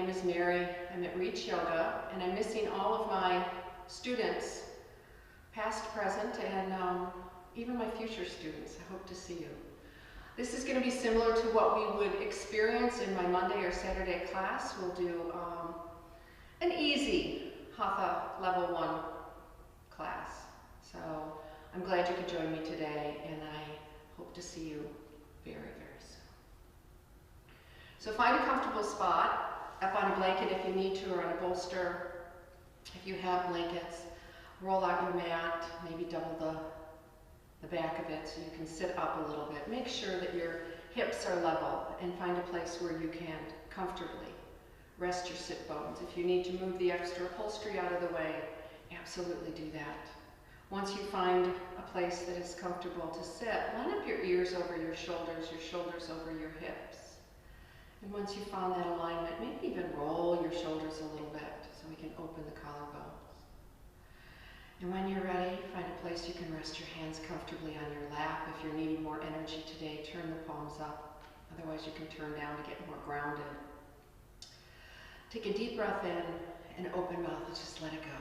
name is Mary. I'm at Reach Yoga, and I'm missing all of my students, past, present, and even my future students. I hope to see you. This is going to be similar to what we would experience in my Monday or Saturday class. We'll do an easy Hatha Level 1 class. So I'm glad you could join me today, and I hope to see you very, very soon. So find a comfortable spot, up on a blanket if you need to, or on a bolster. If you have blankets, roll out your mat, maybe double the back of it so you can sit up a little bit. Make sure that your hips are level and find a place where you can comfortably rest your sit bones. If you need to move the extra upholstery out of the way, absolutely do that. Once you find a place that is comfortable to sit, line up your ears over your shoulders over your hips. And once you've found that alignment, maybe even roll your shoulders a little bit so we can open the collarbones. And when you're ready, find a place you can rest your hands comfortably on your lap. If you're needing more energy today, turn the palms up. Otherwise, you can turn down to get more grounded. Take a deep breath in and open mouth and just let it go.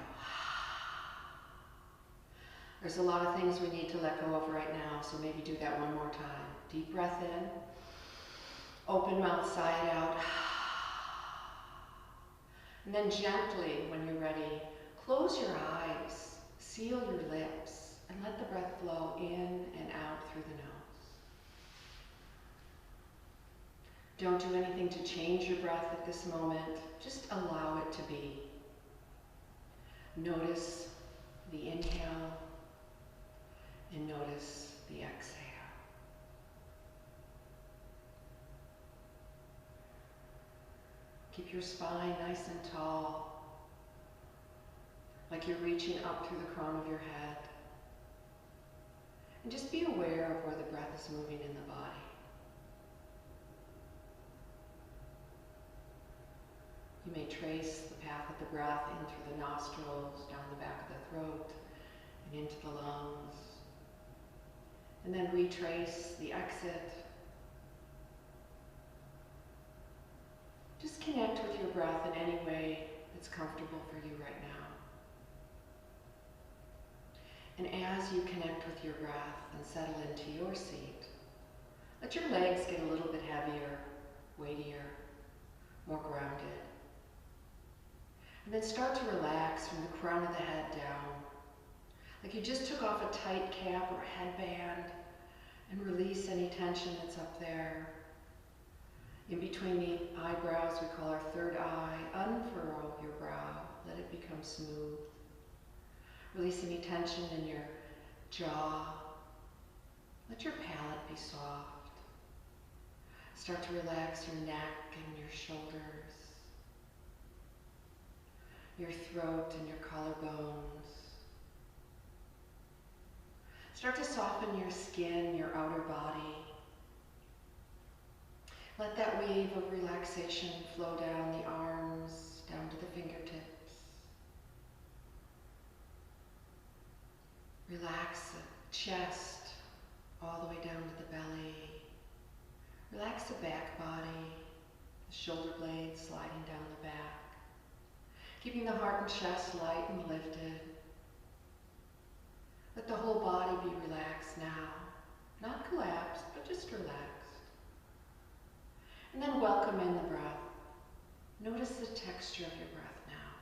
There's a lot of things we need to let go of right now, so maybe do that one more time. Deep breath in, open mouth, side out. And then gently, when you're ready, close your eyes, seal your lips, and let the breath flow in and out through the nose. Don't do anything to change your breath at this moment. Just allow it to be. Notice the inhale and notice the exhale. Keep your spine nice and tall, like you're reaching up through the crown of your head. And just be aware of where the breath is moving in the body. You may trace the path of the breath in through the nostrils, down the back of the throat, and into the lungs. And then retrace the exit. Just connect with your breath in any way that's comfortable for you right now. And as you connect with your breath and settle into your seat, let your legs get a little bit heavier, weightier, more grounded. And then start to relax from the crown of the head down, like you just took off a tight cap or a headband, and release any tension that's up there. In between the eyebrows, we call our third eye. Unfurrow your brow, let it become smooth. Release any tension in your jaw. Let your palate be soft. Start to relax your neck and your shoulders, your throat and your collarbones. Start to soften your skin, your outer body. Let that wave of relaxation flow down the arms, down to the fingertips. Relax the chest all the way down to the belly. Relax the back body, the shoulder blades sliding down the back. Keeping the heart and chest light and lifted. Let the whole body be relaxed now. Not collapsed, but just relaxed. And then welcome in the breath. Notice the texture of your breath now.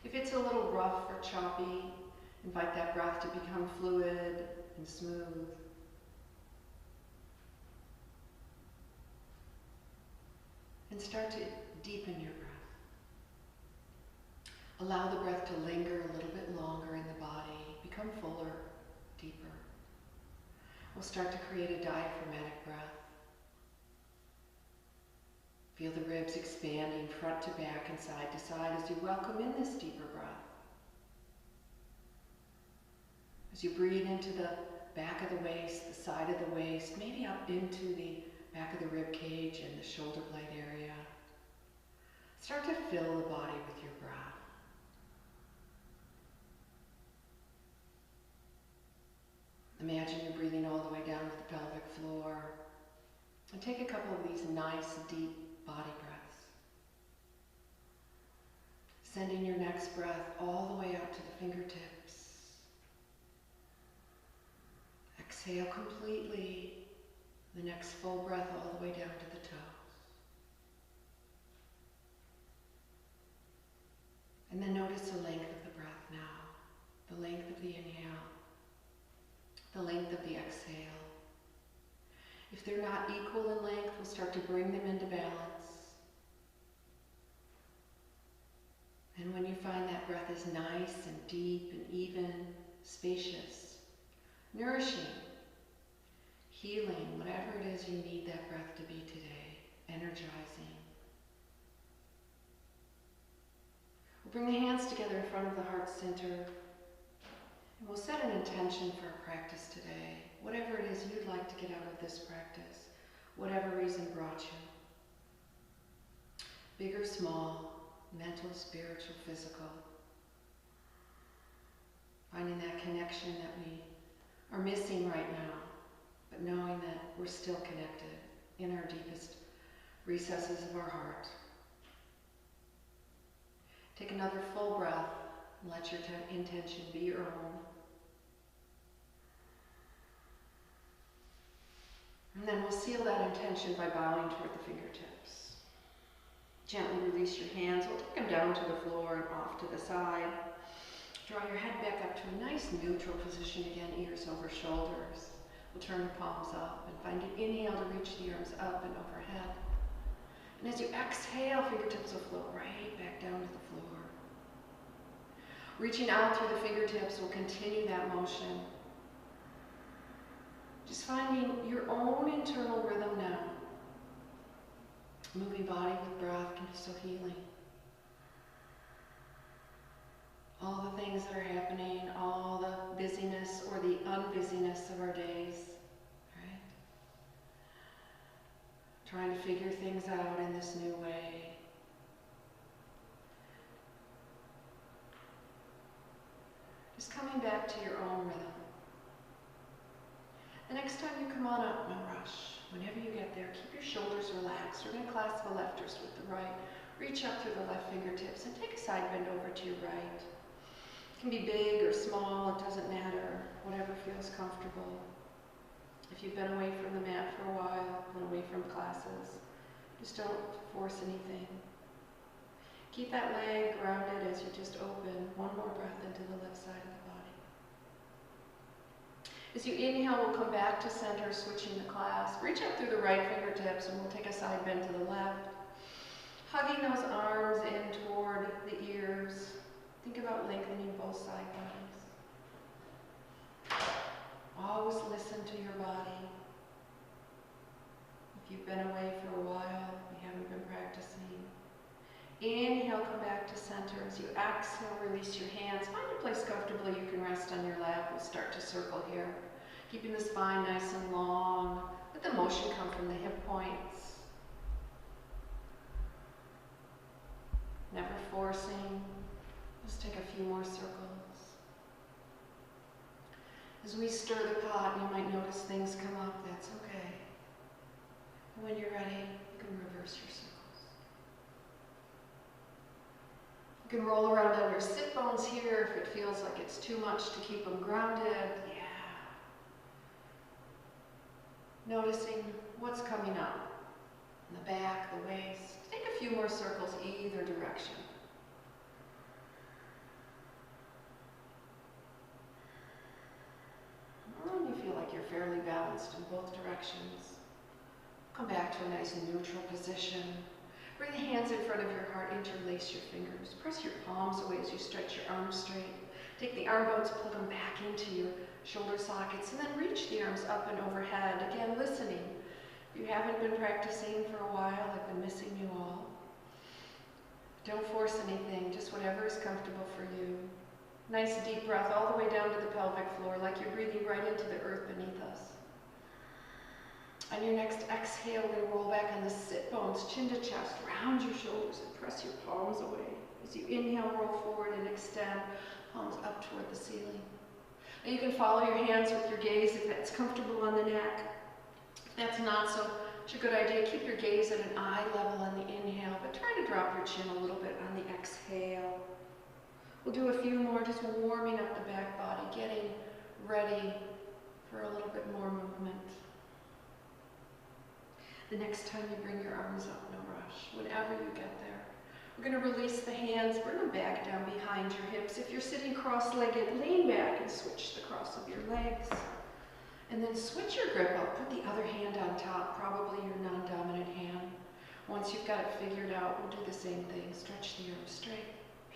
If it's a little rough or choppy, invite that breath to become fluid and smooth. And start to deepen your breath. Allow the breath to linger a little bit longer in the body, become fuller, deeper. We'll start to create a diaphragmatic breath. Feel the ribs expanding front to back and side to side as you welcome in this deeper breath. As you breathe into the back of the waist, the side of the waist, maybe up into the back of the rib cage and the shoulder blade area. Start to fill the body with your breath. Imagine you're breathing all the way down to the pelvic floor. And take a couple of these nice, deep body breaths. Sending your next breath all the way out to the fingertips. Exhale completely. The next full breath all the way down to the toes. And then notice the length of the breath now. The length of the inhale. The length of the exhale. If they're not equal in length, we'll start to bring them into balance. And when you find that breath is nice and deep and even, spacious, nourishing, healing, whatever it is you need that breath to be today, energizing. We'll bring the hands together in front of the heart center, and we'll set an intention for our practice today. Whatever it is you'd like to get out of this practice, whatever reason brought you. Big or small, mental, spiritual, physical. Finding that connection that we are missing right now, but knowing that we're still connected in our deepest recesses of our heart. Take another full breath and let your intention be your own. And then we'll seal that intention by bowing toward the fingertips. Gently release your hands. We'll take them down to the floor and off to the side. Draw your head back up to a nice neutral position again, ears over shoulders. We'll turn the palms up and find an inhale to reach the arms up and overhead. And as you exhale, fingertips will float right back down to the floor. Reaching out through the fingertips will continue that motion. Just finding your own internal rhythm now. Moving body with breath can be so healing. All the things that are happening, all the busyness or the unbusyness of our days, right? Trying to figure things out in this new way. Just coming back to your own rhythm. The next time you come on up, no rush. Whenever you get there, keep your shoulders relaxed. We're going to clasp the left wrist with the right. Reach up through the left fingertips and take a side bend over to your right. It can be big or small, it doesn't matter. Whatever feels comfortable. If you've been away from the mat for a while, been away from classes, just don't force anything. Keep that leg grounded as you just open one more breath into the left side of the body. As you inhale, we'll come back to center, switching the clasp. Reach up through the right fingertips and we'll take a side bend to the left. Hugging those arms in toward the ears. Think about lengthening both side bodies. Always listen to your body. If you've been away for a while, you haven't been practicing. Inhale, come back to center. As you exhale, release your hands. Find a place comfortably you can rest on your lap. We'll start to circle here. Keeping the spine nice and long. Let the motion come from the hip points. Never forcing. Just take a few more circles. As we stir the pot, you might notice things come up. That's okay. And when you're ready, you can reverse your circles. You can roll around on your sit bones here if it feels like it's too much to keep them grounded. Yeah. Noticing what's coming up in the back, the waist. Take a few more circles either direction. And you feel like you're fairly balanced in both directions. Come back to a nice neutral position. Bring the hands in front of your heart, interlace your fingers. Press your palms away as you stretch your arms straight. Take the arm bones, plug them back into your shoulder sockets, and then reach the arms up and overhead. Again, listening. If you haven't been practicing for a while, I've been missing you all. Don't force anything, just whatever is comfortable for you. Nice deep breath all the way down to the pelvic floor, like you're breathing right into the earth beneath us. On your next exhale, we're going to roll back on the sit bones, chin to chest, round your shoulders and press your palms away. As you inhale, roll forward and extend, palms up toward the ceiling. And you can follow your hands with your gaze if that's comfortable on the neck. That's not such a good idea. Keep your gaze at an eye level on the inhale, but try to drop your chin a little bit on the exhale. We'll do a few more, just warming up the back body, getting ready for a little bit more movement. The next time you bring your arms up, no rush, whenever you get there. We're going to release the hands, bring them back down behind your hips. If you're sitting cross-legged, lean back and switch the cross of your legs. And then switch your grip up, put the other hand on top, probably your non-dominant hand. Once you've got it figured out, we'll do the same thing. Stretch the arms straight,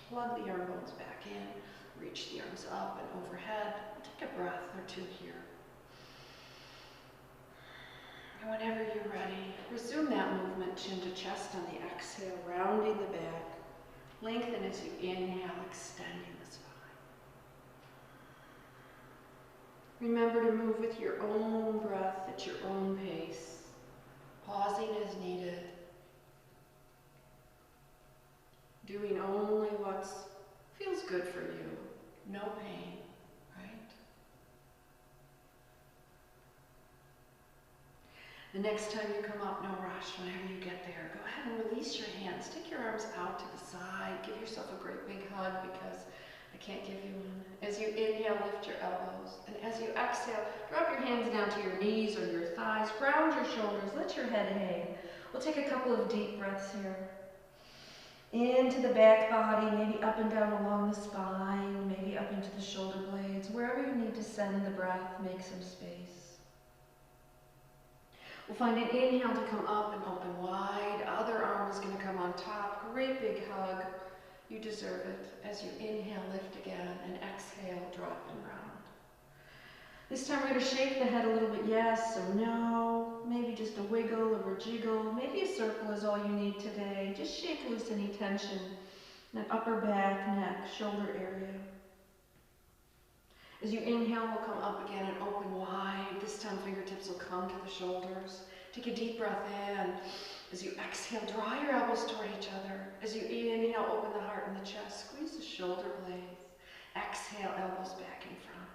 plug the arm bones back in, reach the arms up and overhead. Take a breath or two here. And whenever you're ready, resume that movement, chin to chest on the exhale, rounding the back. Lengthen as you inhale, extending the spine. Remember to move with your own breath at your own pace, pausing as needed, doing only what feels good for you, no pain, right? The next time you come up, no rush, whenever you get there, go ahead and release your hands. Take your arms out to the side. Give yourself a great big hug because I can't give you one. As you inhale, lift your elbows. And as you exhale, drop your hands down to your knees or your thighs. Ground your shoulders. Let your head hang. We'll take a couple of deep breaths here. Into the back body, maybe up and down along the spine, maybe up into the shoulder blades. Wherever you need to send the breath, make some space. We'll find an inhale to come up and open wide. Other arm is going to come on top. Great big hug. You deserve it. As you inhale, lift again, and exhale, drop and round. This time we're going to shake the head a little bit, yes or no. Maybe just a wiggle or a jiggle. Maybe a circle is all you need today. Just shake loose any tension in that upper back, neck, shoulder area. As you inhale, we'll come up again and open wide. This time fingertips will come to the shoulders. Take a deep breath in. As you exhale, draw your elbows toward each other. As you inhale, open the heart and the chest. Squeeze the shoulder blades. Exhale, elbows back in front.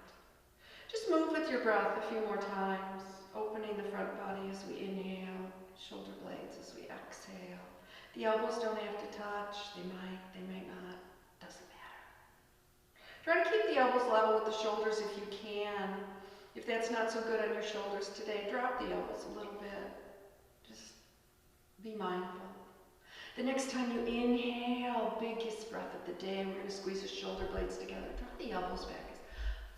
Just move with your breath a few more times. Opening the front body as we inhale. Shoulder blades as we exhale. The elbows don't have to touch. They might not. Doesn't matter. Try to keep the elbows level with the shoulders if you can. If that's not so good on your shoulders today, drop the elbows a little bit. Just be mindful. The next time you inhale, biggest breath of the day, we're going to squeeze the shoulder blades together. Drop the elbows back as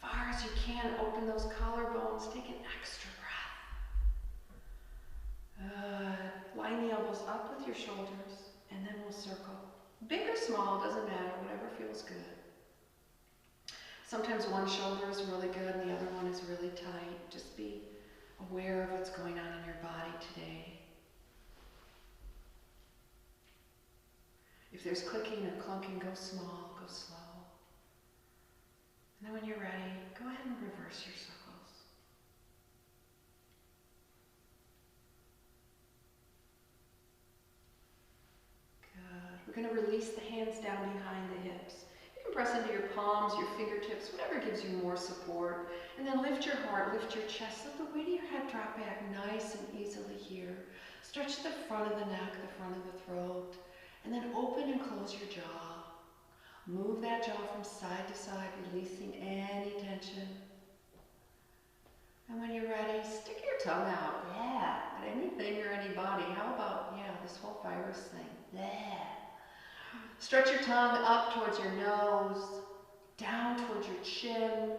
far as you can. Open those collarbones. Take an extra breath. Line the elbows up with your shoulders, and then we'll circle. Big or small, doesn't matter, whatever feels good. Sometimes one shoulder is really good and the other one is really tight. Just be aware of what's going on in your body today. If there's clicking or clunking, go small, go slow. And then when you're ready, go ahead and reverse your circles. Good. We're going to release the hands down behind the hips. Press into your palms, your fingertips, whatever gives you more support. And then lift your heart, lift your chest. Let the weight of your head drop back nice and easily here. Stretch the front of the neck, the front of the throat. And then open and close your jaw. Move that jaw from side to side, releasing any tension. And when you're ready, stick your tongue out. Yeah, at anything or anybody. How about, this whole virus thing? Yeah. Stretch your tongue up towards your nose, down towards your chin,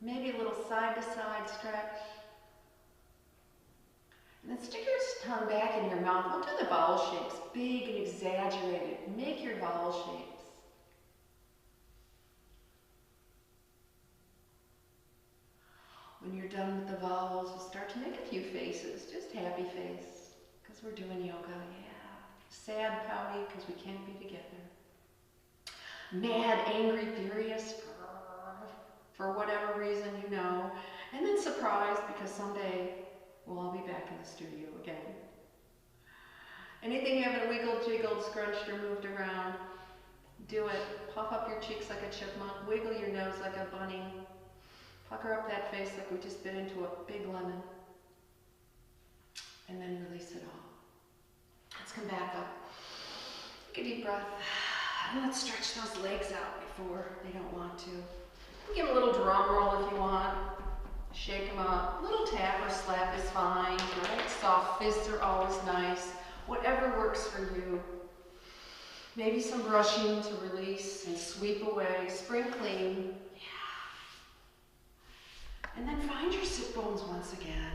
maybe a little side to side stretch. And then stick your tongue back in your mouth. We'll do the vowel shapes, big and exaggerated. Make your vowel shapes. When you're done with the vowels, we'll start to make a few faces, just happy face, because we're doing yoga, Sad, pouty, because we can't be together. Mad, angry, furious, for whatever reason, And then surprised, because someday we'll all be back in the studio again. Anything you haven't wiggled, jiggled, scrunched, or moved around, do it. Puff up your cheeks like a chipmunk. Wiggle your nose like a bunny. Pucker up that face like we just bit into a big lemon. and then release it all. Let's come back up. Take a deep breath, and let's stretch those legs out before they don't want to. Give them a little drum roll if you want. Shake them up. A little tap or slap is fine, right? Soft fists are always nice. Whatever works for you. Maybe some brushing to release and sweep away. Spring clean. Yeah. And then find your sit bones once again.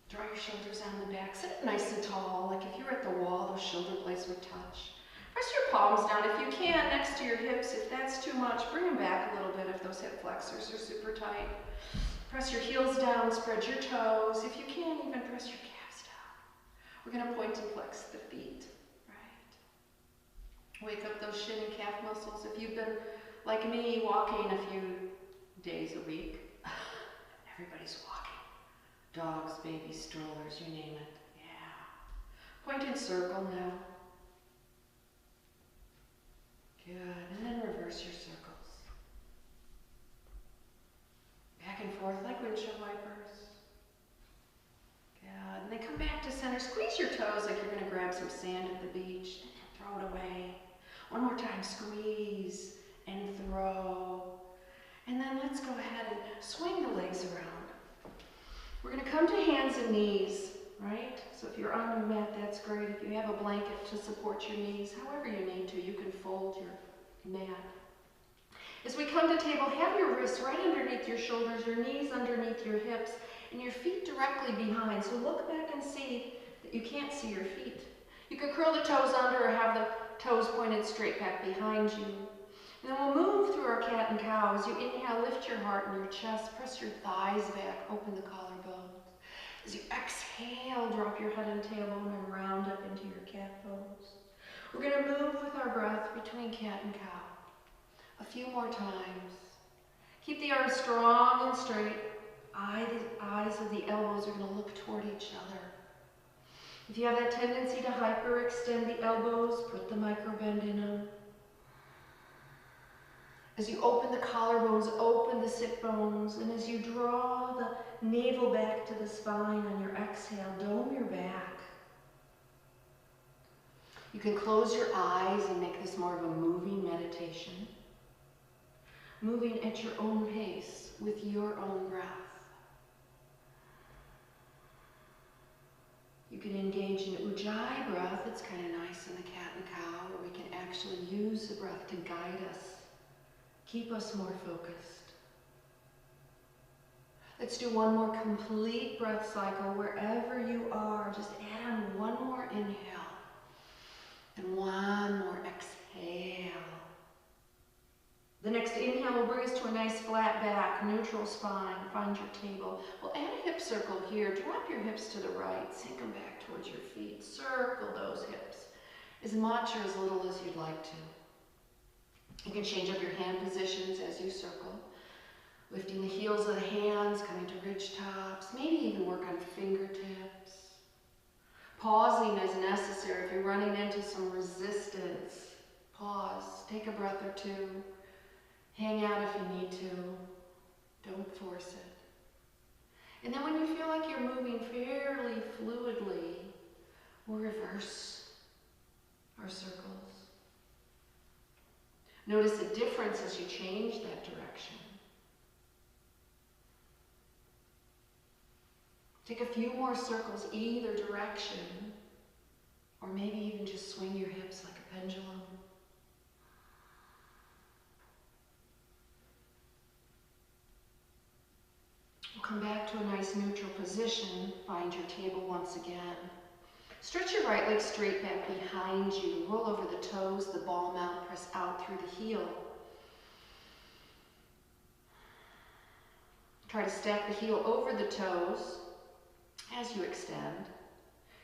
Draw your shoulders down the back. Sit up nice and tall. Like if you were at the wall, those shoulder blades would touch. Press your palms down if you can, next to your hips. If that's too much, bring them back a little bit if those hip flexors are super tight. Press your heels down, spread your toes. If you can, even press your calves down. We're going to point and flex the feet, right? Wake up those shin and calf muscles. If you've been, like me, walking a few days a week, everybody's walking. Dogs, babies, strollers, you name it. Yeah. Point and circle now. Good, and then reverse your circles. Back and forth like windshield wipers. Good, and then come back to center. Squeeze your toes like you're going to grab some sand at the beach. Throw it away. One more time, squeeze and throw. And then let's go ahead and swing the legs around. We're going to come to hands and knees, right? So if you're on your mat, that's great. If you have a blanket to support your knees, however you need to, you can fold your mat. As we come to table, have your wrists right underneath your shoulders, your knees underneath your hips, and your feet directly behind. So look back and see that you can't see your feet. You can curl the toes under or have the toes pointed straight back behind you. And then we'll move through our cat and cow. As you inhale, lift your heart and your chest, press your thighs back, open the collarbones. As you exhale, drop your head and tailbone and round up into your cat pose. We're going to move with our breath between cat and cow. A few more times. Keep the arms strong and straight. The eyes of the elbows are going to look toward each other. If you have that tendency to hyperextend the elbows, put the micro bend in them. As you open the collarbones, open the sit bones, and as you draw the navel back to the spine on your exhale, dome your back. You can close your eyes and make this more of a moving meditation. Moving at your own pace with your own breath. You can engage in Ujjayi breath. It's kind of nice in the cat and cow, where we can actually use the breath to guide us. Keep us more focused. Let's do one more complete breath cycle wherever you are. Just add on one more inhale and one more exhale. The next inhale will bring us to a nice flat back, neutral spine. Find your table. We'll add a hip circle here. Drop your hips to the right. Sink them back towards your feet. Circle those hips as much or as little as you'd like to. You can change up your hand positions as you circle. Lifting the heels of the hands, coming to ridge tops, maybe even work on fingertips. Pausing as necessary. If you're running into some resistance, pause, take a breath or two. Hang out if you need to. Don't force it. And then when you feel like you're moving fairly fluidly, we'll reverse our circles. Notice a difference as you change that direction. Take a few more circles either direction, or maybe even just swing your hips like a pendulum. We'll come back to a nice neutral position. Find your table once again. Stretch your right leg straight back behind you. Roll over the toes, the ball mount, press out through the heel. Try to stack the heel over the toes as you extend.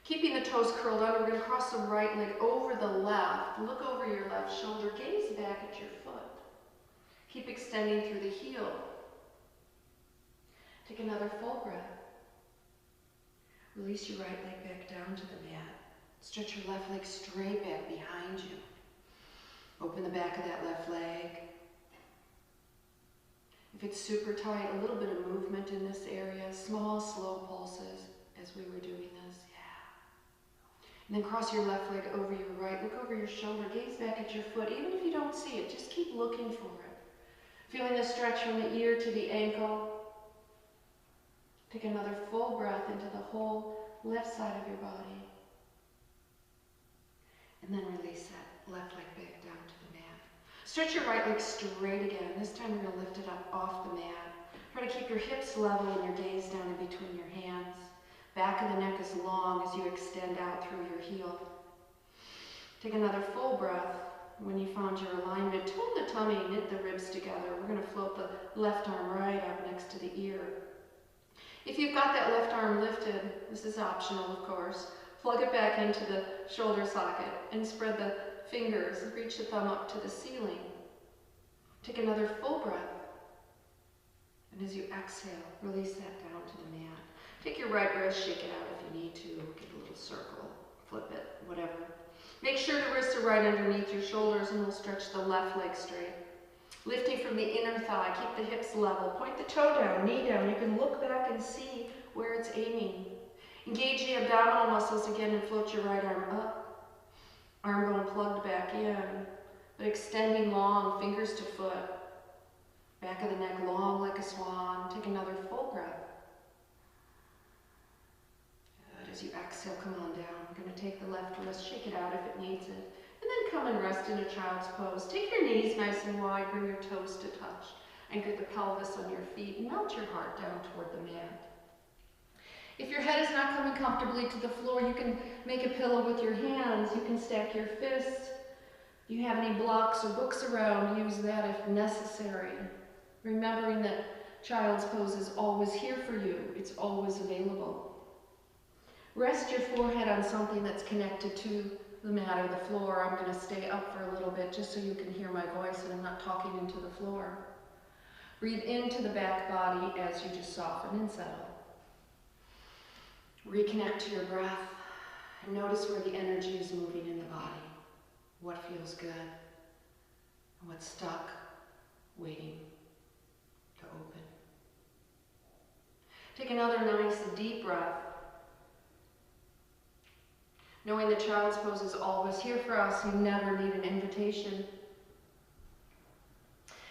Keeping the toes curled under, we're going to cross the right leg over the left. Look over your left shoulder, gaze back at your foot. Keep extending through the heel. Take another full breath. Release your right leg back down to the mat. Stretch your left leg straight back behind you. Open the back of that left leg. If it's super tight, a little bit of movement in this area, small, slow pulses as we And then cross your left leg over your right. Look over your shoulder. Gaze back at your foot. Even if you don't see it, just keep looking for it. Feeling the stretch from the ear to the ankle. Take another full breath into the whole left side of your body. And then release that left leg back down to the mat. Stretch your right leg straight again. This time you're going to lift it up off the mat. Try to keep your hips level and your gaze down in between your hands. Back of the neck is long as you extend out through your heel. Take another full breath. When you found your alignment, tone the tummy, knit the ribs together. We're going to float the left arm right up next to the ear. If you've got that left arm lifted, this is optional of course, plug it back into the shoulder socket and spread the fingers. Reach the thumb up to the ceiling. Take another full breath. And as you exhale, release that down to the mat. Take your right wrist, shake it out if you need to. Give a little circle, flip it, whatever. Make sure the wrists are right underneath your shoulders and we'll stretch the left leg straight. Lifting from the inner thigh, keep the hips level. Point the toe down, knee down. You can look back and see where it's aiming. Engage the abdominal muscles again and float your right arm up. Arm bone plugged back in, but extending long, fingers to foot. Back of the neck long like a swan. Take another full breath. Good. As you exhale, come on down. We're going to take the left wrist, shake it out if it needs it. And then come and rest in a child's pose. Take your knees nice and wide, bring your toes to touch. Anchor the pelvis on your feet and melt your heart down toward the mat. If your head is not coming comfortably to the floor, you can make a pillow with your hands. You can stack your fists. If you have any blocks or books around, use that if necessary. Remembering that child's pose is always here for you. It's always available. Rest your forehead on something that's connected to the mat or the floor. I'm going to stay up for a little bit just so you can hear my voice and I'm not talking into the floor. Breathe into the back body as you just soften and settle. Reconnect to your breath and notice where the energy is moving in the body. What feels good and what's stuck, waiting to open. Take another nice deep breath. Knowing the child's pose is always here for us, you never need an invitation.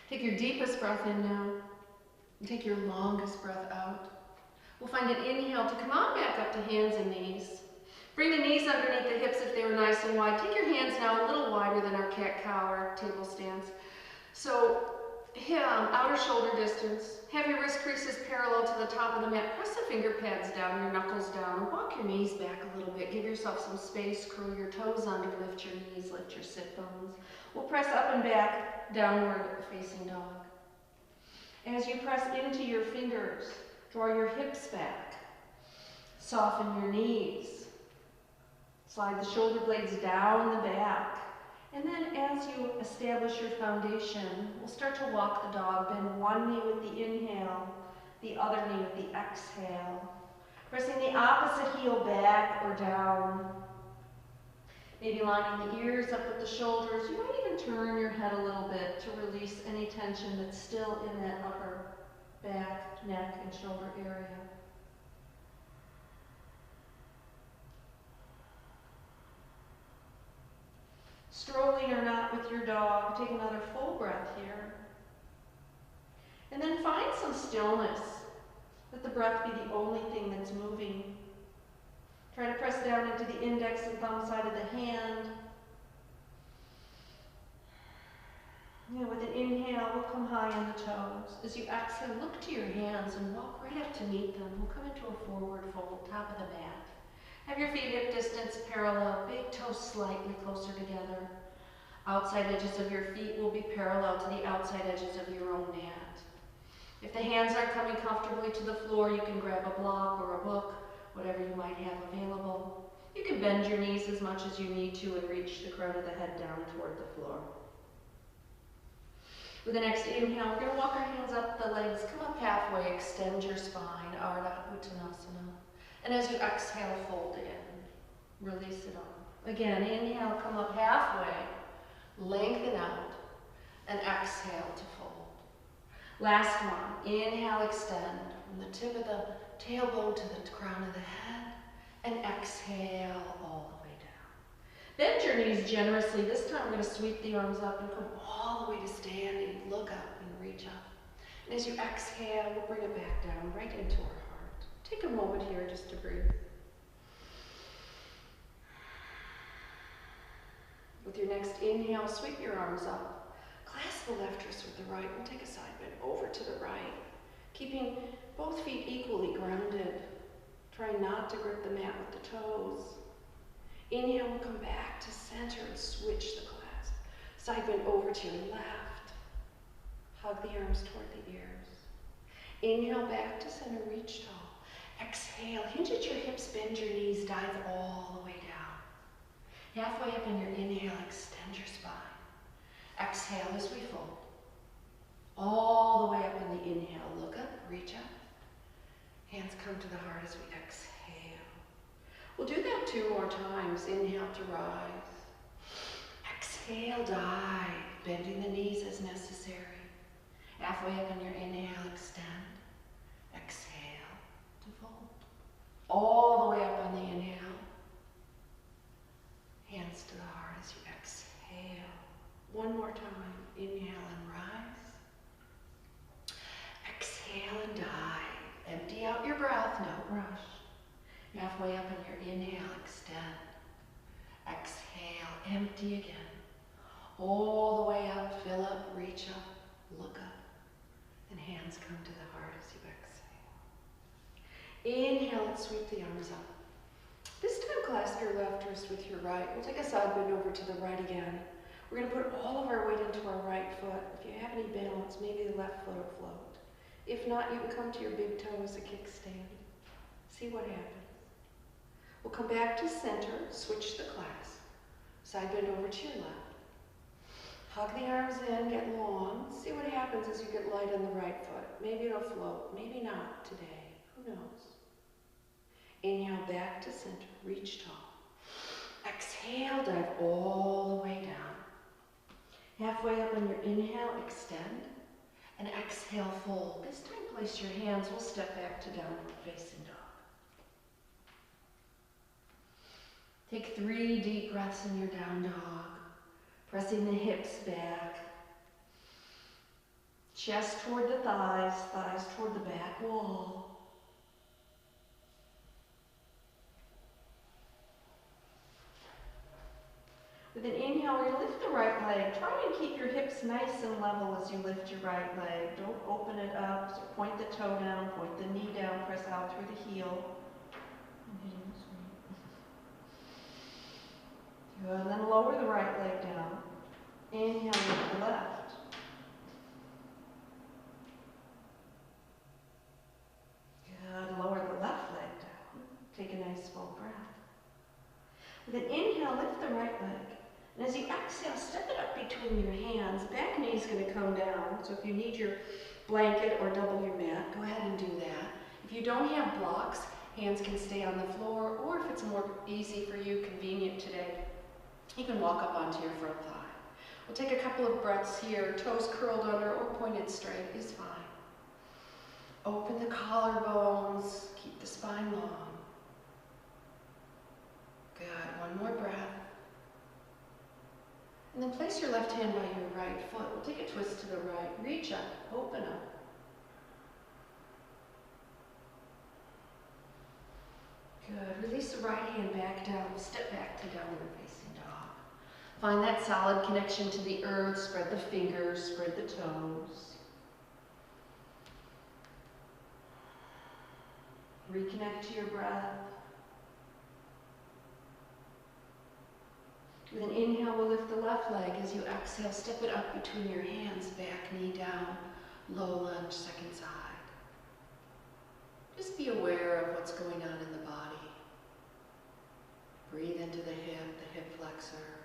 Take your deepest breath in now, and take your longest breath out. We'll find an inhale to come on back up to hands and knees. Bring the knees underneath the hips if they were nice and wide. Take your hands now a little wider than our cat-cow or table stance. So, outer shoulder distance. Have your wrist creases parallel to the top of the mat. Press the finger pads down, your knuckles down, and walk your knees back a little bit. Give yourself some space. Curl your toes under, lift your knees, lift your sit bones. We'll press up and back, downward facing dog. As you press into your fingers, draw your hips back. Soften your knees. Slide the shoulder blades down the back. And then as you establish your foundation, we'll start to walk the dog. Bend one knee with the inhale, the other knee with the exhale. Pressing the opposite heel back or down. Maybe lining the ears up with the shoulders. You might even turn your head a little bit to release any tension that's still in that upper back, neck, and shoulder area. Strolling or not with your dog, take another full breath here. And then find some stillness. Let the breath be the only thing that's moving. Try to press down into the index and thumb side of the hand. With an inhale, we'll come high on the toes. As you exhale, look to your hands and walk right up to meet them. We'll come into a forward fold, top of the mat. Have your feet hip distance parallel, big toes slightly closer together. Outside edges of your feet will be parallel to the outside edges of your own mat. If the hands aren't coming comfortably to the floor, you can grab a block or a book, whatever you might have available. You can bend your knees as much as you need to and reach the crown of the head down toward the floor. With the next inhale, we're going to walk our hands up the legs, come up halfway, extend your spine, Ardha Uttanasana. And as you exhale, fold in. Release it on. Again, inhale, come up halfway, lengthen out, and exhale to fold. Last one, inhale, extend from the tip of the tailbone to the crown of the head, and exhale all the way down. generously. This time we're going to sweep the arms up and come all the way to standing. Look up and reach up. And as you exhale, we'll bring it back down, right into our heart. Take a moment here just to breathe. With your next inhale, sweep your arms up. Clasp the left wrist with the right. We'll take a side bend over to the right, keeping both feet equally grounded. Try not to grip the mat with the toes. Inhale, we'll come back to center and switch the clasp. Side bend over to your left. Hug the arms toward the ears. Inhale, back to center, reach tall. Exhale, hinge at your hips, bend your knees, dive all the way down. Halfway up on your inhale, extend your spine. Exhale as we fold. All the way up in the inhale, look up, reach up. Hands come to the heart as we exhale. We'll do that 2 more times. Inhale to rise. Exhale, dive, bending the knees as necessary. Halfway up on your inhale, extend. Exhale to fold. All the way up on the inhale. Hands to the heart as you exhale. 1 more time. Inhale and rise. Exhale and dive. Empty out your breath, no rush. Halfway up on your inhale, extend. Exhale, empty again. All the way up, fill up, reach up, look up. And hands come to the heart as you exhale. Inhale and sweep the arms up. This time clasp your left wrist with your right. We'll take a side bend over to the right again. We're going to put all of our weight into our right foot. If you have any balance, maybe the left foot will float. If not, you can come to your big toe as a kickstand. See what happens. We'll come back to center, switch the clasp. Side bend over to your left. Hug the arms in, get long. See what happens as you get light on the right foot. Maybe it'll float, maybe not today. Who knows? Inhale back to center, reach tall. Exhale, dive all the way down. Halfway up on your inhale, extend. And exhale, fold. This time place your hands, we'll step back to downward facing dog. Take 3 deep breaths in your down dog. Pressing the hips back. Chest toward the thighs, thighs toward the back wall. With an inhale, we're going to lift the right leg. Try and keep your hips nice and level as you lift your right leg. Don't open it up. So point the toe down, point the knee down, press out through the heel. Good, and then lower the right leg down. Inhale with the left. Good, lower the left leg down. Take a nice full breath. With an inhale, lift the right leg. And as you exhale, step it up between your hands. Back knee is going to come down. So if you need your blanket or double your mat, go ahead and do that. If you don't have blocks, hands can stay on the floor, or if it's more easy for you, convenient today, you can walk up onto your front thigh. We'll take a couple of breaths here. Toes curled under or pointed straight is fine. Open the collarbones. Keep the spine long. Good. 1 more breath. And then place your left hand by your right foot. We'll take a twist to the right. Reach up. Open up. Good. Release the right hand back down. Step back to downward facing dog. Find that solid connection to the earth. Spread the fingers. Spread the toes. Reconnect to your breath. With an inhale, we'll lift the left leg. As you exhale, step it up between your hands. Back knee down. Low lunge, second side. Just be aware of what's going on in the body. Breathe into the hip flexor.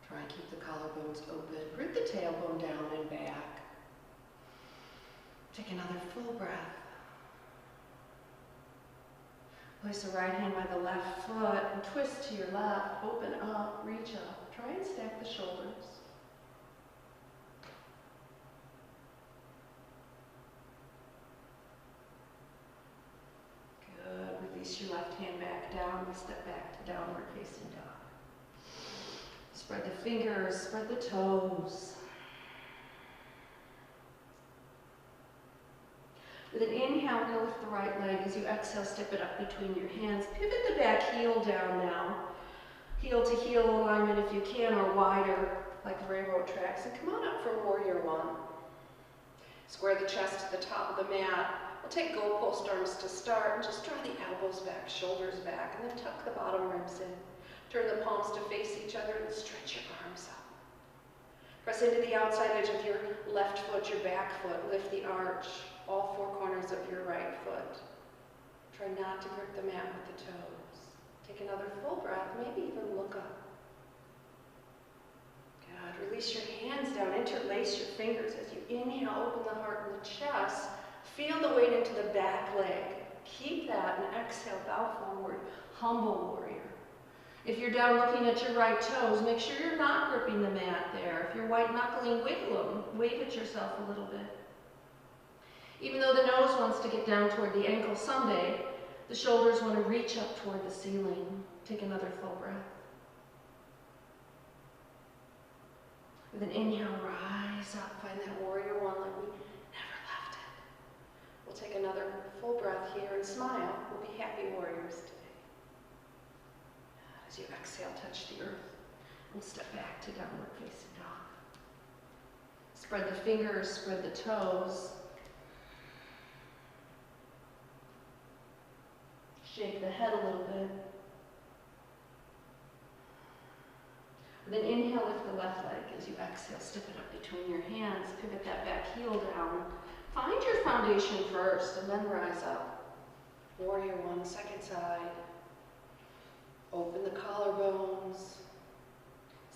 Try and keep the collarbones open. Root the tailbone down and back. Take another full breath. Place the right hand by the left foot and twist to your left. Open up, reach up. Try and stack the shoulders. Good. Release your left hand back down. down, we'll step back to downward facing dog. Spread the fingers, spread the toes. With an inhale, we're going to lift the right leg. As you exhale, step it up between your hands. Pivot the back heel down now. Heel to heel alignment if you can, or wider, like railroad tracks. And come on up for warrior one. Square the chest to the top of the mat. We'll take goalpost arms to start, and just draw the elbows back, shoulders back, and then tuck the bottom ribs in. Turn the palms to face each other and stretch your arms up. Press into the outside edge of your left foot, your back foot. Lift the arch, all four corners of your right foot. Try not to grip the mat with the toes. Take another full breath, maybe even look up. Good. Release your hands down, interlace your fingers as you inhale, open the heart and the chest. Feel the weight into the back leg. Keep that and exhale, bow forward, humble warrior. If you're down looking at your right toes, make sure you're not gripping the mat there. If you're white knuckling, wiggle them. Wave at yourself a little bit. Even though the nose wants to get down toward the ankle someday, the shoulders want to reach up toward the ceiling. Take another full breath. With an inhale, rise up. Find that warrior one like we never left it. We'll take another full breath here and smile. We'll be happy warriors today. As you exhale, touch the earth. We'll step back to downward facing dog. Spread the fingers, spread the toes. Shake the head a little bit. With an inhale, lift the left leg. As you exhale, step it up between your hands. Pivot that back heel down. Find your foundation first and then rise up. Warrior one, second side. Open the collarbones.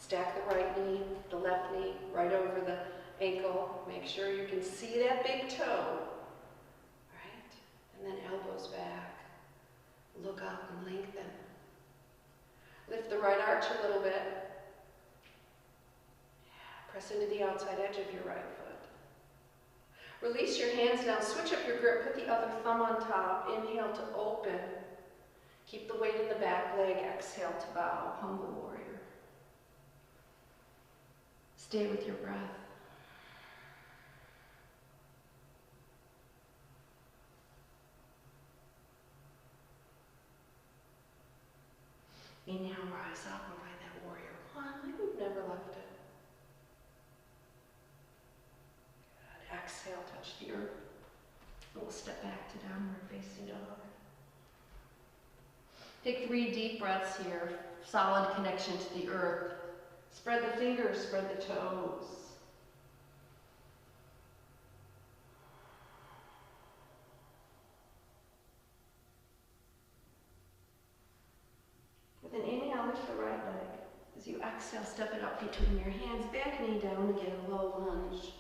Stack the right knee, the left knee, right over the ankle. Make sure you can see that big toe. Right? And then elbows back. Look up and lengthen. Lift the right arch a little bit. Press into the outside edge of your right foot. Release your hands down. Switch up your grip. Put the other thumb on top. Inhale to open. Keep the weight in the back leg. Exhale to bow. Humble warrior. Stay with your breath. Inhale, rise up and find that warrior one, like we've never left it. Good. Exhale, touch the earth. We'll step back to downward facing dog. Take 3 deep breaths here. Solid connection to the earth. Spread the fingers, spread the toes. With an inhale, lift the right leg. As you exhale, step it up between your hands. Back knee down again, low lunge.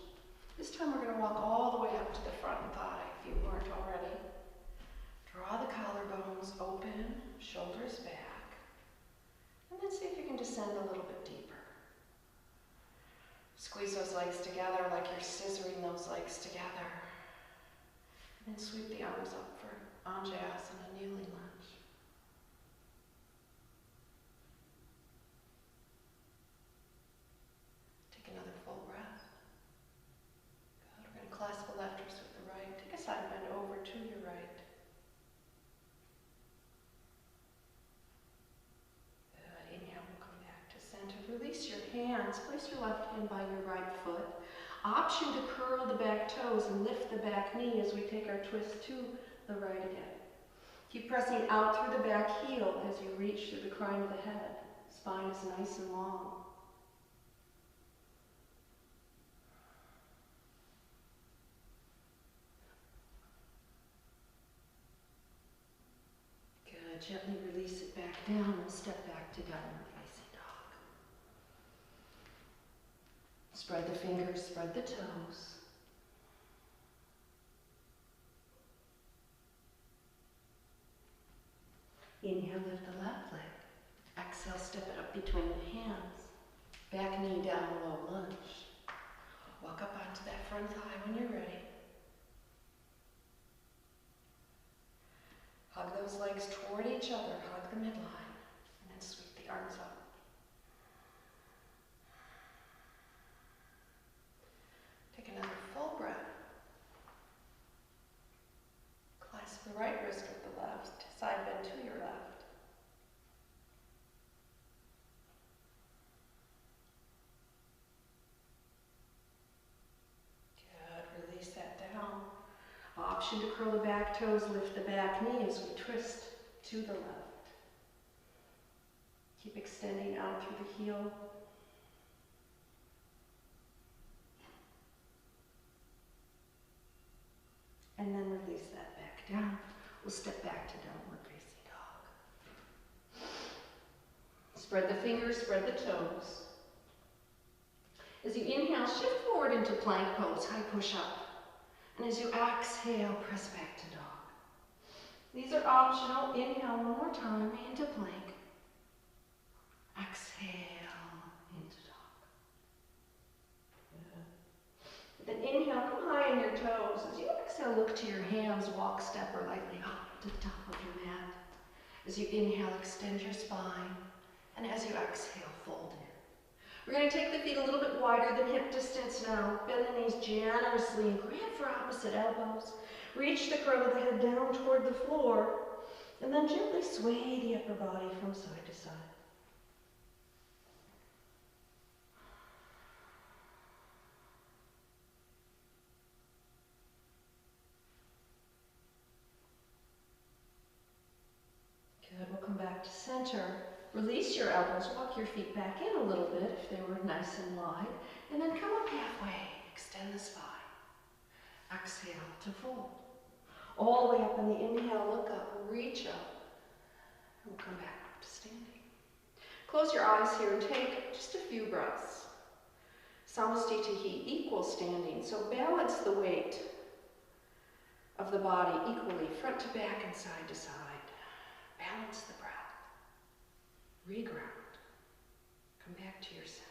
This time we're going to walk all the way up to the front thigh, if you weren't already. Draw the collarbones open, shoulders back. And then see if you can descend a little bit deeper. Squeeze those legs together like you're scissoring those legs together. And then sweep the arms up for Anjayasana, kneeling lunge. Take another full breath. Good. We're going to clasp the left wrist with the right. Take a side bend over to your right. Release your hands. Place your left hand by your right foot. Option to curl the back toes and lift the back knee as we take our twist to the right again. Keep pressing out through the back heel as you reach through the crown of the head. Spine is nice and long. Good. Gently release it back down and step back to downward. Spread the fingers, spread the toes. Inhale, lift the left leg. Exhale, step it up between the hands. Back knee down, low lunge. Walk up onto that front thigh when you're ready. Hug those legs toward each other, hug the midline, and then sweep the arms up. Take another full breath. Clasp the right wrist with the left, side bend to your left. Good, release that down. Option to curl the back toes, lift the back knee as we twist to the left. Keep extending out through the heel. And then release that back down. We'll step back to downward facing dog. Spread the fingers, spread the toes. As you inhale, shift forward into plank pose, high push up. And as you exhale, press back to dog. These are optional. Inhale one more time into plank. Exhale into dog. Good. Then inhale, come high on your toes. As you exhale, look to your hands, walk, step, or lightly hop to the top of your mat. As you inhale, extend your spine. And as you exhale, fold in. We're going to take the feet a little bit wider than hip distance now. Bend the knees generously and grab for opposite elbows. Reach the crown of the head down toward the floor. And then gently sway the upper body from side to side. Good, we'll come back to center. Release your elbows, walk your feet back in a little bit if they were nice and wide, and then come up halfway, extend the spine. Exhale to fold. All the way up in the inhale, look up, reach up, and we'll come back up to standing. Close your eyes here and take just a few breaths. Samastitihi, equal standing, so balance the weight of the body equally, front to back and side to side. Balance the breath. Reground. Come back to your center.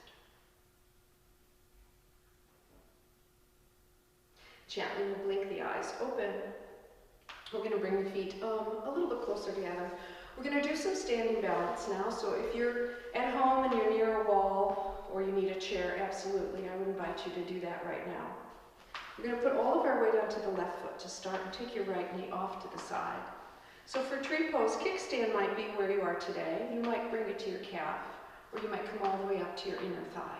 Gently, we'll blink the eyes open. We're going to bring the feet a little bit closer together. We're going to do some standing balance now. So if you're at home and you're near a wall or you need a chair, absolutely, I would invite you to do that right now. We're going to put all of our weight onto the left foot to start and take your right knee off to the side. So for tree pose, kickstand might be where you are today. You might bring it to your calf, or you might come all the way up to your inner thigh.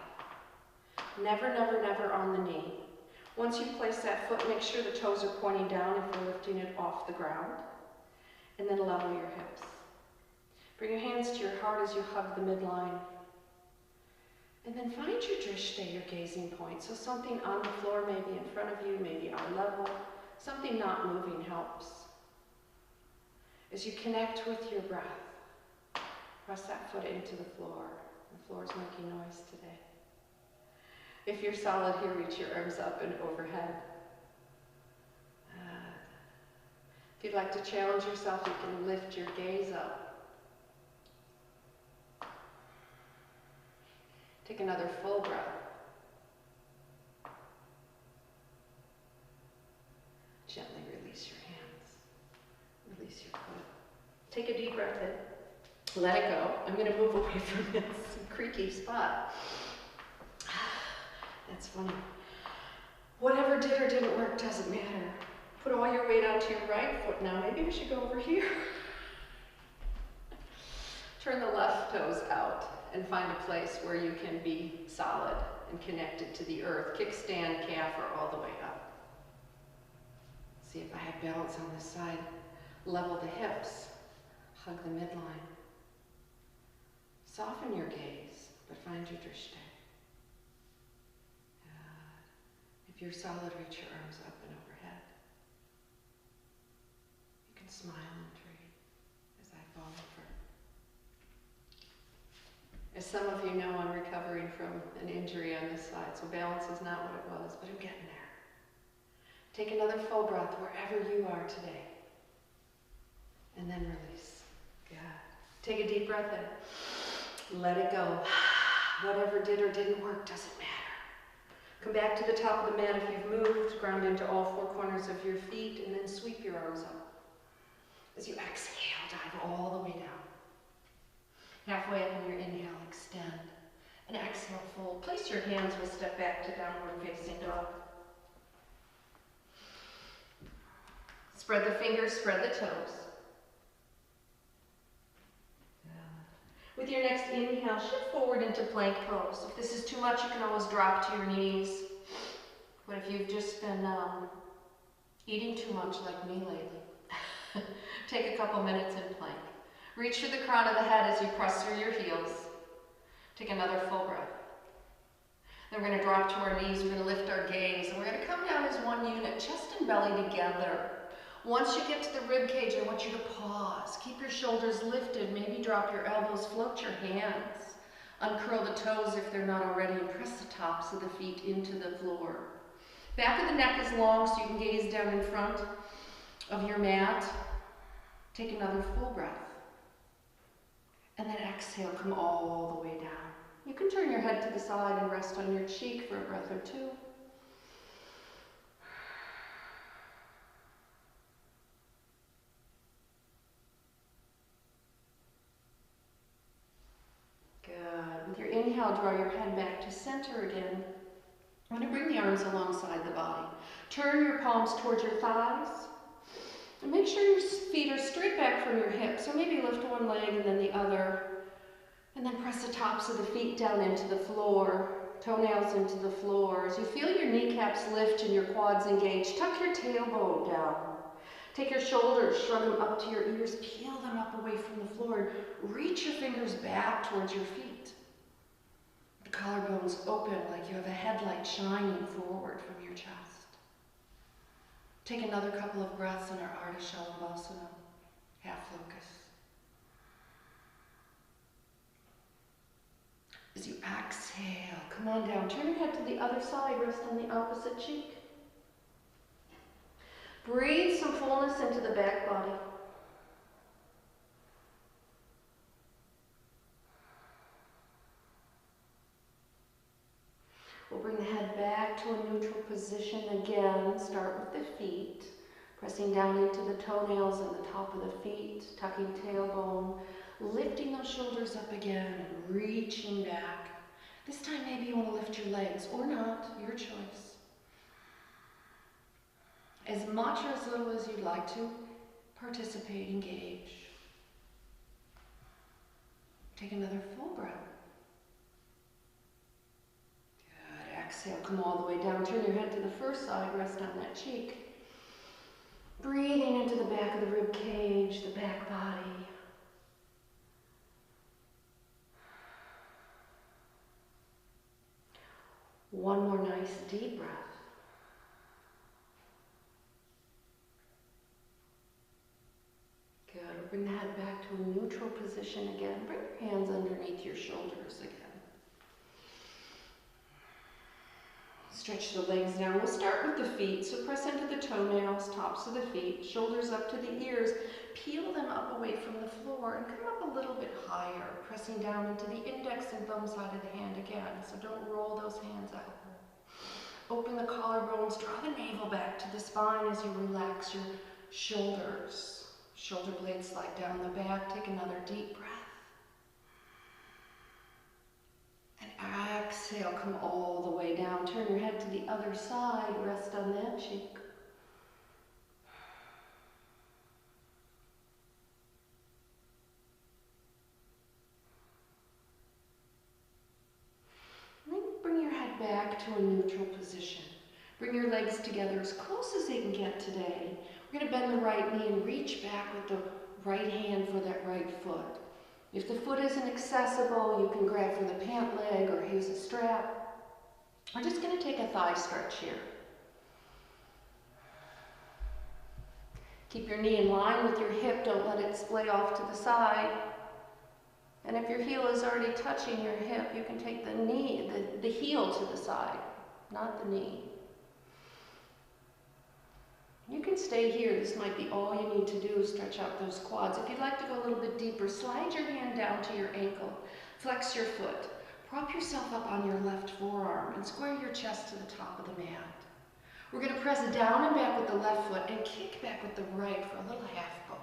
Never, never, never on the knee. Once you place that foot, make sure the toes are pointing down if you're lifting it off the ground. And then level your hips. Bring your hands to your heart as you hug the midline. And then find your drishti, your gazing point. So something on the floor, maybe in front of you, maybe eye level. Something not moving helps. As you connect with your breath, press that foot into the floor. The floor is making noise today. If you're solid here, reach your arms up and overhead. If you'd like to challenge yourself, you can lift your gaze up. Take another full breath. Gently release your hands. Release your foot. Take a deep breath in. Let it go. I'm going to move away from this creaky spot. That's funny. Whatever did or didn't work doesn't matter. Put all your weight onto your right foot now. Maybe we should go over here. Turn the left toes out and find a place where you can be solid and connected to the earth. Kickstand, calf, or all the way up. See if I have balance on this side. Level the hips. Hug the midline. Soften your gaze, but find your drishti. If you're solid, reach your arms up and overhead. You can smile and tree as I fall over. As some of you know, I'm recovering from an injury on this side, so balance is not what it was, but I'm getting there. Take another full breath wherever you are today. And then release. Good. Take a deep breath in. Let it go. Whatever did or didn't work doesn't matter. Come back to the top of the mat if you've moved. Ground into all four corners of your feet, and then sweep your arms up. As you exhale, dive all the way down. Halfway up on your inhale, extend. And exhale, fold. Place your hands, we'll step back to downward facing dog. Spread the fingers, spread the toes. With your next inhale, shift forward into plank pose. If this is too much, you can always drop to your knees. But if you've just been eating too much like me lately, take a couple minutes in plank. Reach for the crown of the head as you press through your heels. Take another full breath. Then we're going to drop to our knees. We're going to lift our gaze. And we're going to come down as one unit, chest and belly together. Once you get to the rib cage, I want you to pause. Keep your shoulders lifted. Maybe drop your elbows, float your hands. Uncurl the toes if they're not already, and press the tops of the feet into the floor. Back of the neck is long, so you can gaze down in front of your mat. Take another full breath. And then exhale, come all the way down. You can turn your head to the side and rest on your cheek for a breath or two. Good. With your inhale, draw your head back to center again. I'm going to bring the arms alongside the body. Turn your palms towards your thighs. And make sure your feet are straight back from your hips. So maybe lift one leg and then the other. And then press the tops of the feet down into the floor. Toenails into the floor. As you feel your kneecaps lift and your quads engage, tuck your tailbone down. Take your shoulders, shrug them up to your ears, peel them up away from the floor. Reach your fingers back towards your feet. The collarbones open like you have a headlight shining forward from your chest. Take another couple of breaths in our Ardha Shalabhasana, half locus. As you exhale, come on down. Turn your head to the other side, rest on the opposite cheek. Breathe some fullness into the back body. We'll bring the head back to a neutral position again. Start with the feet, pressing down into the toenails and the top of the feet, tucking tailbone, lifting those shoulders up again and reaching back. This time maybe you want to lift your legs or not, your choice. As much or as little as you'd like to, participate, engage. Take another full breath. Good. Exhale, come all the way down. Turn your head to the first side, rest on that cheek. Breathing into the back of the rib cage, the back body. One more nice deep breath. Good. We'll bring the head back to a neutral position again. Bring your hands underneath your shoulders again. Stretch the legs down. We'll start with the feet. So press into the toenails, tops of the feet, shoulders up to the ears. Peel them up away from the floor and come up a little bit higher, pressing down into the index and thumb side of the hand again. So don't roll those hands out. Open the collarbones, draw the navel back to the spine as you relax your shoulders. Shoulder blades slide down the back. Take another deep breath. And exhale, come all the way down. Turn your head to the other side. Rest on that cheek. And then bring your head back to a neutral position. Bring your legs together as close as they can get today. We're going to bend the right knee and reach back with the right hand for that right foot. If the foot isn't accessible, you can grab for the pant leg or use a strap. We're just going to take a thigh stretch here. Keep your knee in line with your hip. Don't let it splay off to the side. And if your heel is already touching your hip, you can take the knee, the heel to the side, not the knee. You can stay here. This might be all you need to do is stretch out those quads. If you'd like to go a little bit deeper, slide your hand down to your ankle. Flex your foot. Prop yourself up on your left forearm and square your chest to the top of the mat. We're going to press down and back with the left foot and kick back with the right for a little half bow.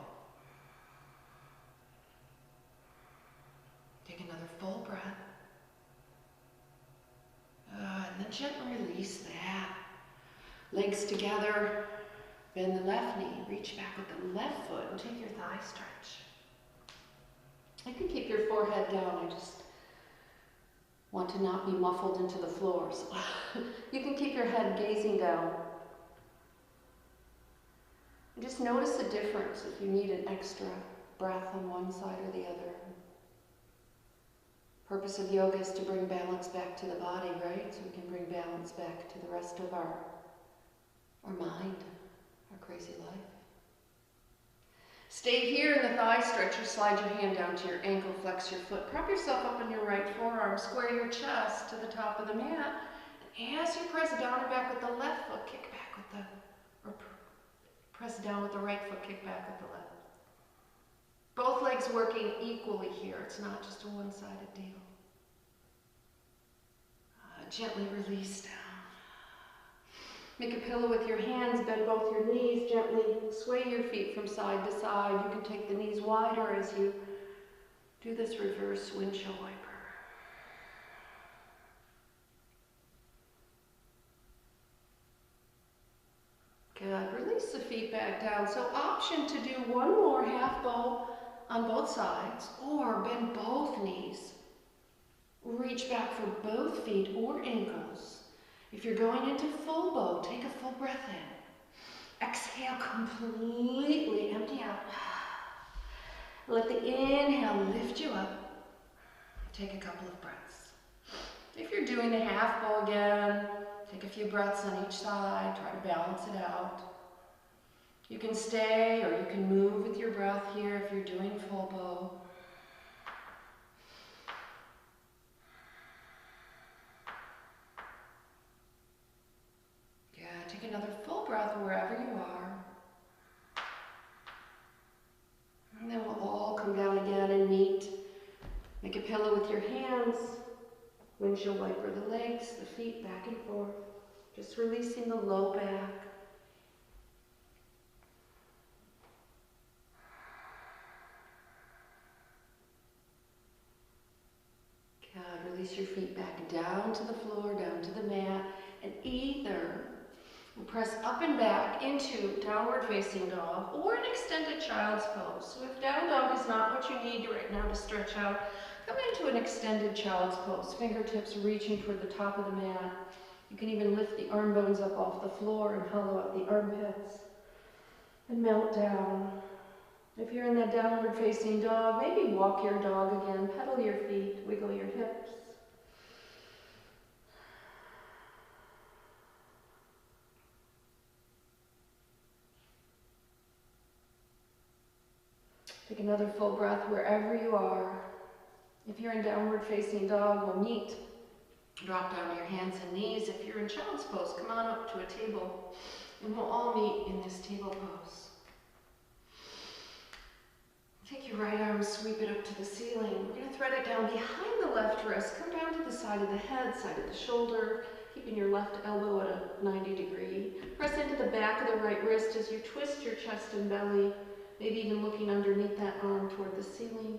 release that. Legs together, bend the left knee, reach back with the left foot and take your thigh stretch. You can keep your forehead down. I just want to not be muffled into the floor. So you can keep your head gazing down. And just notice the difference if you need an extra breath on one side or the other. Purpose of yoga is to bring balance back to the body, right? So we can bring balance back to the rest of our mind, our crazy life. Stay here in the thigh stretcher. Slide your hand down to your ankle, flex your foot. Prop yourself up on your right forearm. Square your chest to the top of the mat. And as you press down and back with the left foot, kick back with the, or press down with the right foot, kick back with the left. Both legs working equally here. It's not just a one-sided deal. Gently release down. Make a pillow with your hands, bend both your knees, gently sway your feet from side to side. You can take the knees wider as you do this reverse windshield wiper. Good, release the feet back down. So option to do one more half bow on both sides, or bend both knees. Reach back for both feet or ankles. If you're going into full bow, take a full breath in. Exhale, completely empty out. Let the inhale lift you up. Take a couple of breaths. If you're doing the half bow again, take a few breaths on each side. Try to balance it out. You can stay or you can move with your breath here if you're doing full bow. Take another full breath wherever you are. And then we'll all come down again and meet. Make a pillow with your hands. Windshield wiper the legs, the feet back and forth. Just releasing the low back. Good. Release your feet back down to the floor, down to the mat. And either we'll press up and back into downward facing dog or an extended child's pose. So if down dog is not what you need right now to stretch out, come into an extended child's pose. Fingertips reaching toward the top of the mat. You can even lift the arm bones up off the floor and hollow out the armpits and melt down. If you're in that downward facing dog, maybe walk your dog again, pedal your feet, wiggle your hips. Take another full breath wherever you are. If you're in downward facing dog, we'll meet. Drop down to your hands and knees. If you're in child's pose, come on up to a table and we'll all meet in this table pose. Take your right arm, sweep it up to the ceiling. We're going to thread it down behind the left wrist. Come down to the side of the head, side of the shoulder, keeping your left elbow at a 90 degree. Press into the back of the right wrist as you twist your chest and belly. Maybe even looking underneath that arm toward the ceiling.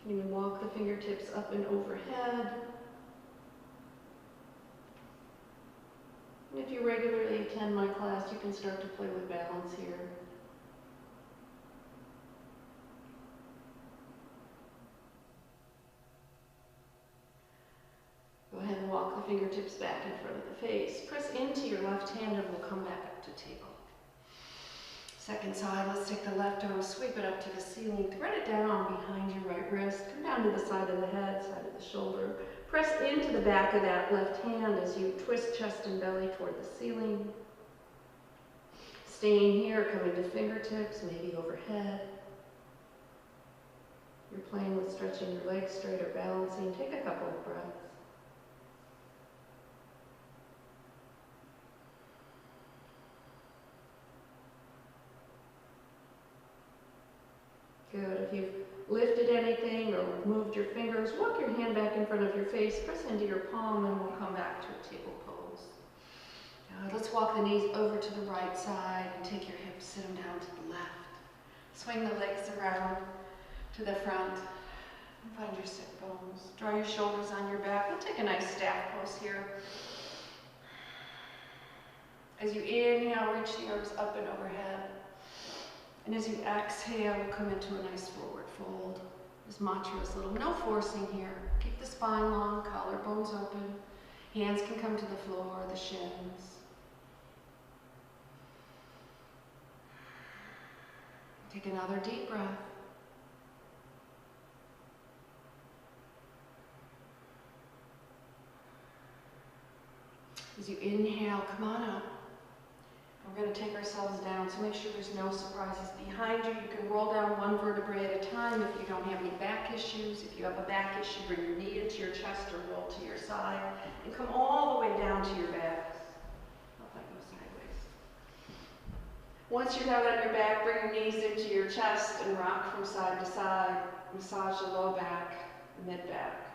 You can walk the fingertips up and overhead. And if you regularly attend my class, you can start to play with balance here. Go ahead and walk the fingertips back in front of the face. Press into your left hand and we'll come back up to table. Second side, let's take the left arm, sweep it up to the ceiling, thread it down behind your right wrist, come down to the side of the head, side of the shoulder. Press into the back of that left hand as you twist chest and belly toward the ceiling. Staying here, coming to fingertips, maybe overhead. You're playing with stretching your legs straight or balancing. Take a couple of breaths. Good. If you've lifted anything or moved your fingers, walk your hand back in front of your face, press into your palm, and we'll come back to a table pose. Let's walk the knees over to the right side and take your hips, sit them down to the left. Swing the legs around to the front. And find your sit bones. Draw your shoulders on your back. We'll take a nice staff pose here. As you inhale, reach the arms up and overhead. And as you exhale, we'll come into a nice forward fold. This mantra is little, no forcing here. Keep the spine long, collarbones open. Hands can come to the floor, the shins. Take another deep breath. As you inhale, come on up. We're going to take ourselves down, so make sure there's no surprises behind you. You can roll down one vertebrae at a time if you don't have any back issues. If you have a back issue, bring your knee into your chest or roll to your side. And come all the way down to your back. Let that go sideways. Once you have it on your back, bring your knees into your chest and rock from side to side. Massage the low back, mid-back.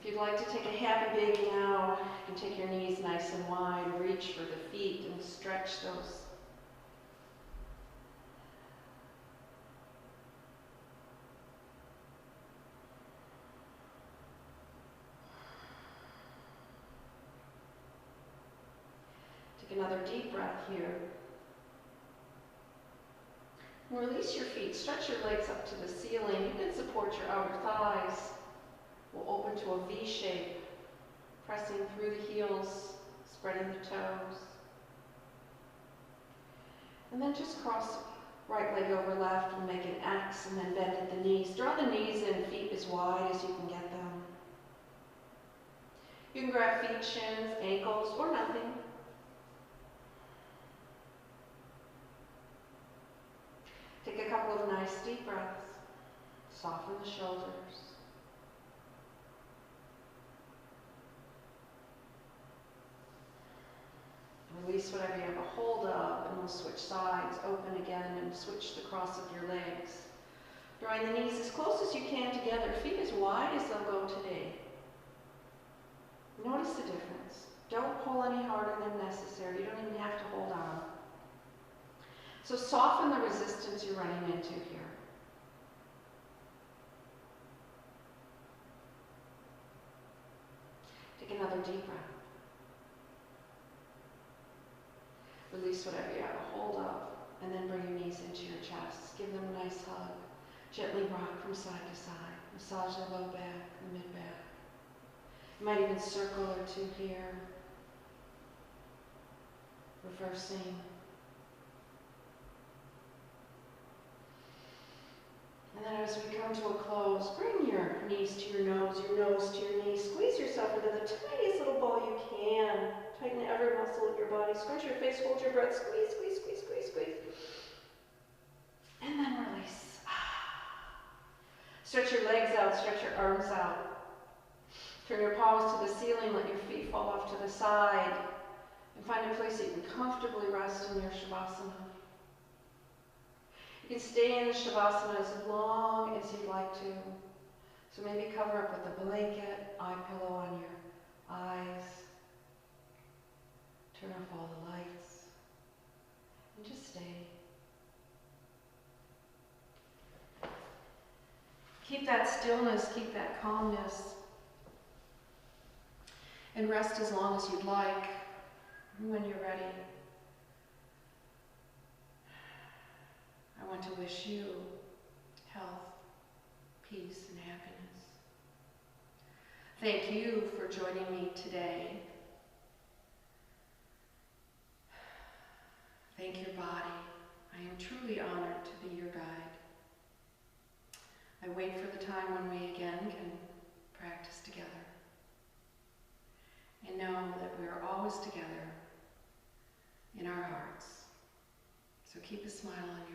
If you'd like to take a happy baby now, you can take your knees nice and wide, reach for the feet and stretch those. Take another deep breath here. Release your feet, stretch your legs up to the ceiling. You can support your outer thighs. We'll open to a V shape, pressing through the heels, spreading the toes. And then just cross right leg over left and make an X, and then bend at the knees. Draw the knees and feet as wide as you can get them. You can grab feet, shins, ankles, or nothing. Take a couple of nice deep breaths. Soften the shoulders. Release whatever you have a hold of, and we'll switch sides, open again, and switch the cross of your legs. Drawing the knees as close as you can together, feet as wide as they'll go today. Notice the difference. Don't pull any harder than necessary. You don't even have to hold on. So soften the resistance you're running into here. Take another deep breath. Release whatever you have a hold of, and then bring your knees into your chest. Give them a nice hug. Gently rock from side to side. Massage the low back, the mid back. You might even circle or two here. Reversing. And then as we come to a close, bring your knees to your nose to your knees. Squeeze yourself into the tiniest little ball you can. Tighten every muscle of your body. Scrunch your face, hold your breath. Squeeze, squeeze, squeeze, squeeze, squeeze. And then release. Stretch your legs out, stretch your arms out. Turn your palms to the ceiling, let your feet fall off to the side. And find a place that you can comfortably rest in your Shavasana. You can stay in the Shavasana as long as you'd like to. So maybe cover up with a blanket, eye pillow on your eyes. Turn off all the lights. And just stay. Keep that stillness, keep that calmness. And rest as long as you'd like. And when you're ready, I want to wish you health, peace, and happiness. Thank you for joining me today. Thank your body. I am truly honored to be your guide. I wait for the time when we again can practice together. And know that we are always together in our hearts. So keep a smile on your